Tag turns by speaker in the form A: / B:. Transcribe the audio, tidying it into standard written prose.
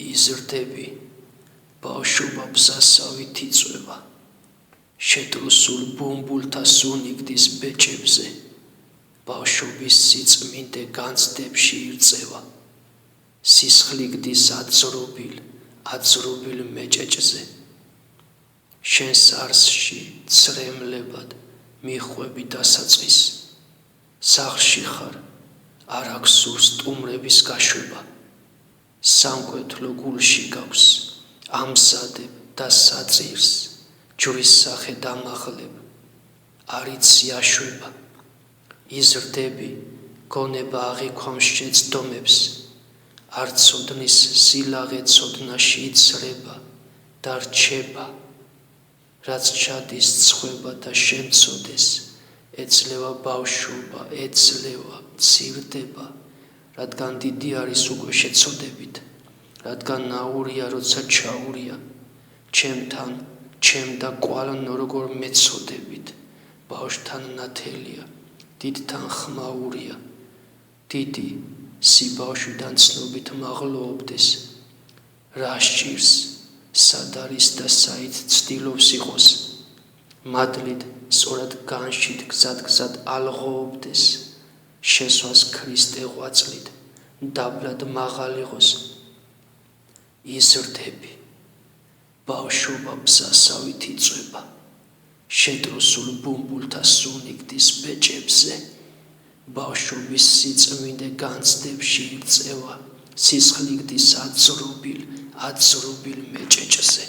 A: იზრდები ბავშვობა ბზასავით იწვევა შედროსულ ბუმბულთა სუნიგდის ბეჭებზე ბავშვობის სიწმინდე განცდებში ირწევა სისხლიგდის აძრობილ მეჭეჭზე შენს არსში ცრემლებად მიხვევი დასაწყის სახლში ხარ არ აქვს სურს სტუმრების გაშვება სამკვეთლო გულში გავს ამსადებ და საწირს ჯვრის სახე დამაღლებ არიცი აშვება იზრდები გონება აღიქვამს შეცდომებს არ ცოდნის სილაღე ცოდნაში იცრება და რჩება რაც ჩადის ცხვება და შემწოდეს ეძლევა ბავშვობა ეძლევა მცირდება რადგან დიდი არის უკვე შეცოდებით რადგან ნაურია როცა ჩაურია ჩემთან ჩემ და კვალნო როგორ მეცოდებით ბავშვთან ნათელია დიდთან ხმაურია დიდი სიბავშვიდან ცნობით მაღლობდეს რა სჭირს სად არის და საით ცდილობს იყოს მადლით სწორად განშით გზად ალღოობდეს შესვას ქრისტე ღვაწლით დაბლად მაღალ იყოს იზრდები ბავშვობა ბზასავით იწვევა შედროსულ ბუმბულთა სუნიგდის ბეჭებზე ბავშვობის სიწმინდე განცდებში ირწევა სისხლიგდის აძრობილ მეჭეჭზე